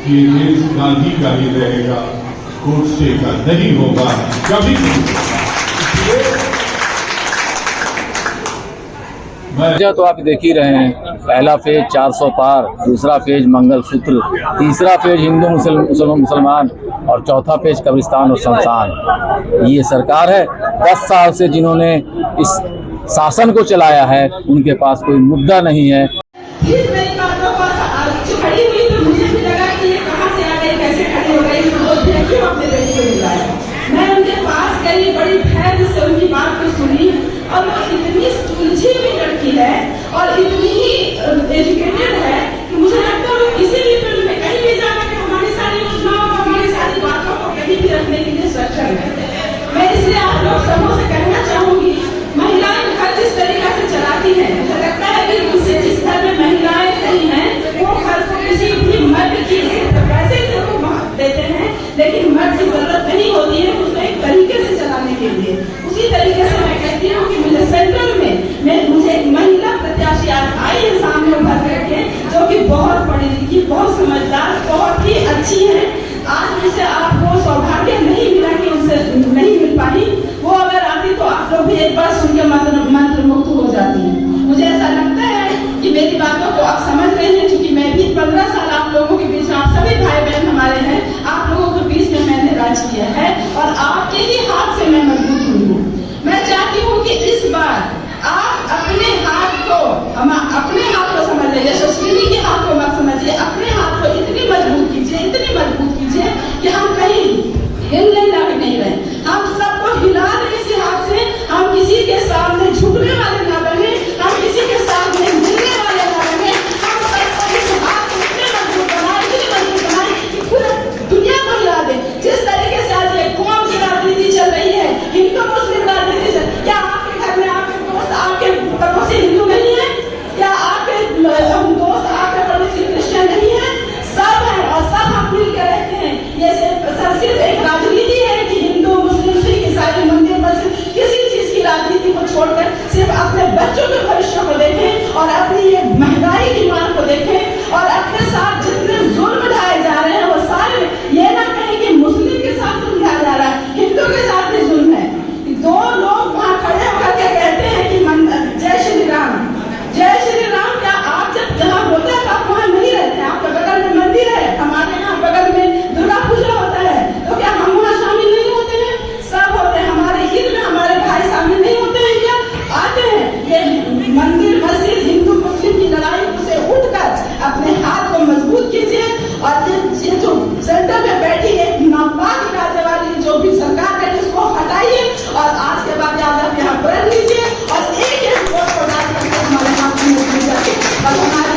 कि ये देश गांधी का ही रहेगा, गोडसे का नहीं होगा, कभी नहीं। तो आप देख ही रहे हैं, पहला फेज 400 पार, दूसरा फेज मंगलसूत्र, तीसरा फेज हिंदू मुसलमान और चौथा फेज कब्रिस्तान और शमशान। ये सरकार है 10 साल से जिन्होंने इस शासन को चलाया है, उनके पास कोई मुद्दा नहीं है। मैं उनके पास गई, बड़ी धैर्य से उनकी बात को सुनी और वो इतनी सुलझी हुई लड़की है और इतनी ही एजुकेटेड है कि मुझे लगता है वो किसी भी फील्ड में कहीं भी जाकर के हमारी सारी योजनाओं को, हमारी सारी बातों को कहीं भी रखने के लिए सक्षम है। मैं इसलिए आप लोग सबों से कहना चाहूंगी, महिलाएं घर जिस तरीका से चलाती है, मुझे लगता है कि उससे जिस घर में महिलाएं सही हैं वो घर को किसी भी मर्द की पैसे से वो देते हैं, लेकिन मर्द की जरूरत नहीं होती है उसको एक तरीके से चलाने के लिए। उसी तरीके से मैं कहती हूँ कि मुझे सेंट्रल में मुझे एक महिला प्रत्याशी आई है सामने उभर करके, जो कि बहुत पढ़ी लिखी, बहुत समझदार, बहुत ही अच्छी है। आज जिसे आपको सौभाग्य नहीं मिला कि उनसे नहीं मिल पाई, वो अगर आती तो आप लोग भी एक बार सुन के मंत्र मुक्त हो जाती है। मुझे ऐसा लगता है कि मेरी बातों को आप समझ रहे हैं, क्योंकि मैं भी 15 साल आप लोगों के बीच में, आप सभी भाई बहन हमारे हैं, आप लोगों के बीच में मैंने राज किया है और आपके ही हाथ से मैं मजबूत हुई हूँ। मैं चाहती हूँ कि इस बार आप अपने हाथ को समझ लीजिए, यशस्विनी के हाथ को मत समझिए, अपने हाथ को इतनी मजबूत कीजिए कि हम कहीं हिलने लायक नहीं रहे। हम सबको हिला दें इसी हाथ से, हम किसी के सामने झुकने वाले ना बने, हम किसी के सामने मिलने वाले ना बने। हम सबको इस हाथ को इतने मजबूत बनाए कि पूरी दुनिया को हिला दें। जिस तरीके से आज एक कौम की राजनीति चल रही है, हिंदू मुस्लिम राजनीति चल, क्या आपके घर में आपके दोस्त, आपके पड़ोसी हिंदू नहीं है? क्या आपके दोस्त, आपके पड़ोसी क्रिश्चियन नहीं है? सब है और सब हम मिल के रहते हैं। ये सिर्फ एक राजनीति है कि हिंदू मुस्लिम सिख ईसाई मंदिर मस्जिद किसी चीज की राजनीति को छोड़कर सिर्फ अपने बच्चों के भविष्य को देखें और अपनी ये महंगाई की मार को देखें और अपने साथ जितने जुल्म ढाए जा रहे हैं वो सारे, ये ना कहें कि मुस्लिम के साथ जुल्म ढाया जा रहा है, हिंदू के साथ भी जुल्म है। दो लोग वहां खड़े होकर के कहते हैं कि जय श्री राम, जय श्री राम। क्या आप जब जहाँ होते हैं तो आप वहां नहीं रहते हैं? आपके बगल में मंदिर है, हमारे यहाँ बगल में दुर्गा पूजा होता है, तो क्या हम वहाँ शामिल नहीं होते हैं? सब होते हैं। हमारे ईद में हमारे भाई शामिल नहीं होते हैं क्या? आते हैं। ये मंदिर मस्जिद हिंदू मुस्लिम की लड़ाई से उठकर अपने हाथ को मजबूत कीजिए और ये जो सेंटर में बैठी है नापाक इरादे वाली जो भी सरकार है, इसको हटाइए और आज के बाद आप यहाँ बैठ लीजिए और एक वोट को डाल करके हमारे हाथ में और हमारे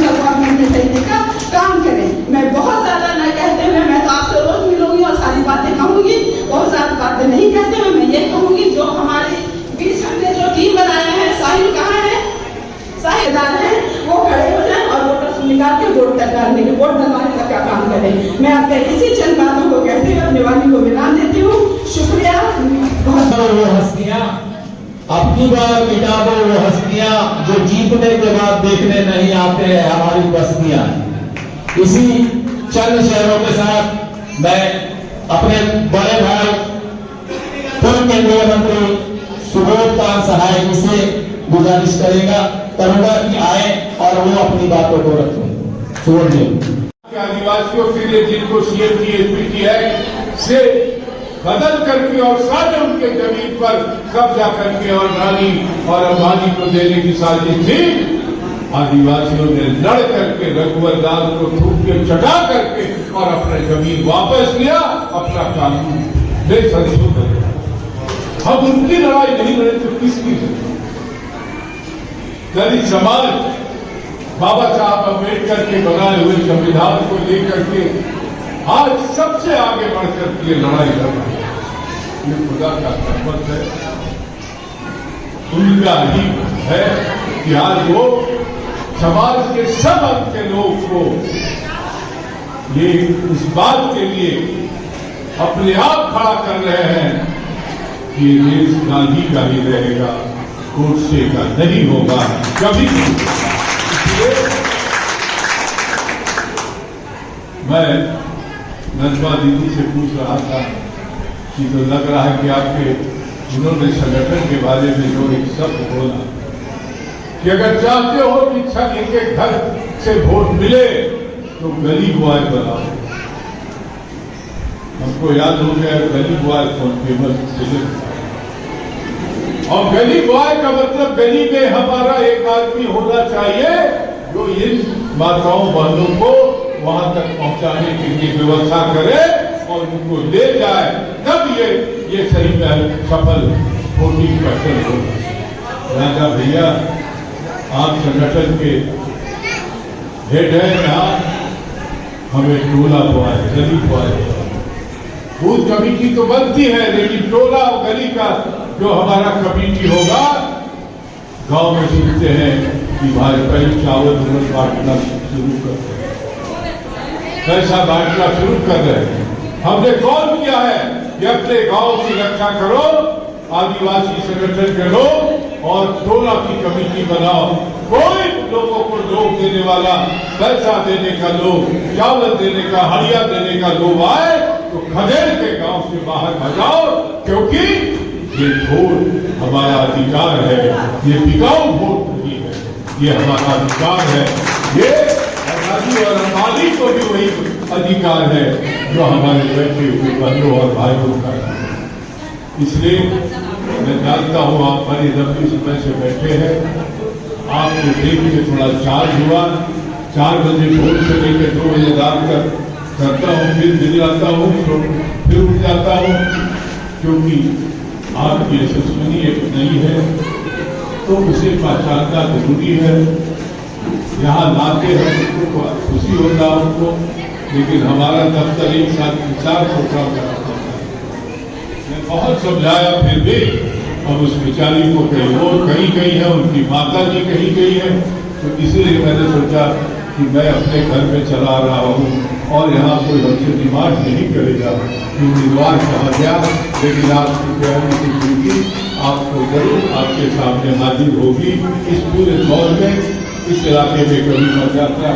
गवर्नमेंट में देने का काम करें। मैं बहुत ज्यादा न कहते हुए, मैं तो आपसे रोज मिलूंगी और सारी बातें कहूंगी, बहुत ज्यादा बातें नहीं कहते हुए मैं ये कहूंगी, जो हमारे बीच हमने जो टीम बनाया है, साहिल कहाँ है? साहिलदार है, वो खड़े हो जाए और वोटर निकाल के वोट डालने के, वोट डलवाने का क्या काम करें। मैं अपने इसी चंद बातों को कहते हुए अपने वाणी को विराम देती हूँ। शुक्रिया। वो हस्तियां अपनी बार मिटा दो, वो हस्तियां जो जीतने के बाद देखने नहीं आते हैं, हमारी बस्तियां। इसी चंद शहरों के साथ मैं अपने बड़े भाई पूर्व केंद्रीय मंत्री सुबोध पाल सहाय जी से गुजारिश करूंगा कि आए और वो अपनी बातों को रखें। सुबोध जी। आदिवासियों के लिए जिनको सीएम की एसपीटी एक्ट से बदल करके और सारे उनके जमीन पर कब्जा करके और रानी और अंबानी को देने की साजिश थी, आदिवासियों ने लड़ करके रघुवर दास को थूक के चढ़ा करके और अपने जमीन वापस लिया, अपना कानून ले संशोधन। हम उनकी लड़ाई नहीं लड़े तो किसकी लड़े? दलित समाज बाबा साहब अम्बेडकर के बनाए हुए संविधान को लेकर के आज सबसे आगे बढ़कर के लड़ाई कर रहा है। ये खुदा का रहमत है, उनका ही है कि आज वो समाज के सब अंग के लोग को ये इस बात के लिए अपने आप खड़ा कर रहे हैं कि ये देश गांधी का ही रहेगा, गोडसे का नहीं होगा, कभी नहीं। मैं नजमा दीदी से पूछ रहा था कि तो लग रहा है कि आपके उन्होंने संगठन के बारे में जो एक शब्द बोला कि अगर चाहते हो कि एक एक घर से वोट मिले तो गली बॉय बनाओ। हमको याद हो गया गली बॉय कौन फेमस, और गली बॉय का मतलब गली में हमारा एक आदमी होना चाहिए जो इन माताओं बहनों को वहां तक पहुंचाने के लिए व्यवस्था करे और उनको ले जाए, तब ये सही में सफल वोटिंग पैटर्न होगा। राजा भैया आप संगठन के हेड है, यहाँ हमें टोला बॉय गली बॉय बूथ कमेटी तो बनती है, लेकिन टोला और गली का जो हमारा कमेटी होगा, गांव में सुनते हैं कि भाजपा चावल बांटना शुरू कर रहे हैं, पैसा बांटना शुरू कर रहे हैं। हमने कॉल किया है कि अपने गांव की रक्षा करो, आदिवासी संगठन के लोग और टोला की कमेटी बनाओ। कोई लोगों को लोग देने वाला, पैसा देने का लोग, चावल देने का, हड़िया देने का लोग आए तो खदेड़ के गांव से बाहर भगाओ, क्योंकि ये वोट हमारा अधिकार है, ये बिकाऊ वोट नहीं है, ये हमारा अधिकार है। ये आजादी और अंबानी को भी वही अधिकार है जो हमारे बैठे हुए बंधुओं और भाइयों का है। इसलिए मैं जानता हूँ आप बड़ी लंबी समय से बैठे हैं, आपको देख के थोड़ा चार्ज हुआ। 4 बजे भोर से लेकर 2 बजे रात तक करता हूँ, फिर गिर जाता हूँ, तो फिर उठ जाता हूँ, क्योंकि आपकी यशस्विनी एक नहीं है तो उसे पहचानना जरूरी है। यहाँ लाते हैं उनको खुशी होता है उनको, लेकिन हमारा दफ्तर एक साथ 4 प्रोग्राम कराता है। मैं बहुत समझाया, फिर भी अब उस बेचारी को कहीं वो कहीं गई है, उनकी माता जी कहीं गई है, तो इसलिए मैंने सोचा कि मैं अपने घर में चला रहा हूँ और यहाँ कोई हमसे डिमांड नहीं करेगा कि उम्मीदवार कहा गया, लेकिन आपकी प्यारी सी बेटी आपको जरूर आपके सामने हाजिर होगी। इस पूरे दौर में इस इलाके में कभी मतदाता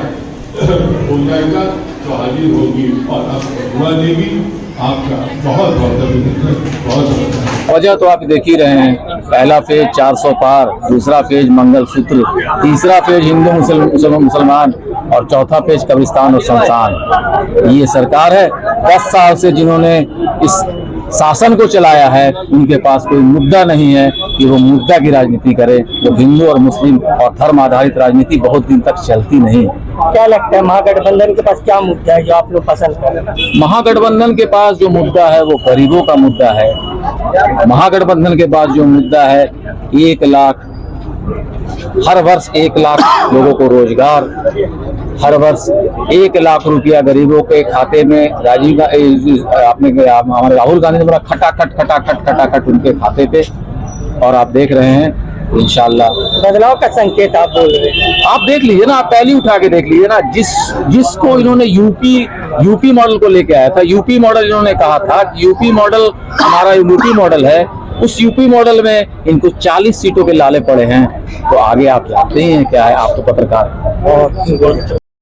हो जाएगा तो हाजिर होगी और आपको दुआ देगी। आपका बहुत बहुत अभिनंदन, बहुत बहुत। वजह तो आप देख ही रहे हैं, पहला फेज 400 पार, दूसरा फेज मंगलसूत्र, तीसरा फेज हिंदू मुसलमान और चौथा फेज कब्रिस्तान और शमशान। ये सरकार है 10 साल से जिन्होंने इस शासन को चलाया है, उनके पास कोई मुद्दा नहीं है कि वो मुद्दा की राजनीति करे। वो हिंदू और मुस्लिम और धर्म आधारित राजनीति बहुत दिन तक चलती नहीं। क्या लगता है महागठबंधन के पास क्या मुद्दा है जो आप लोग पसंद करें? महागठबंधन के पास जो मुद्दा है वो गरीबों का मुद्दा है। महागठबंधन के पास जो मुद्दा है 1 लाख, हर वर्ष 1 लाख लोगों को रोजगार, हर वर्ष 1 लाख रुपया गरीबों के खाते में हमारे राहुल गांधी ने बोला खटाखट उनके खाते पे, और आप देख रहे हैं इंशाल्लाह बदलाव का संकेत आप बोल रहे हैं। आप देख लीजिए ना, आप पहली उठा के देख लीजिए ना, जिसको इन्होंने यूपी मॉडल को लेके आया था, यूपी मॉडल इन्होंने कहा था कि यूपी मॉडल हमारा यूपी मॉडल है, उस यूपी मॉडल में इनको 40 सीटों के लाले पड़े हैं। तो आगे आप जानते ही हैं क्या है, आप तो पत्रकार हैं।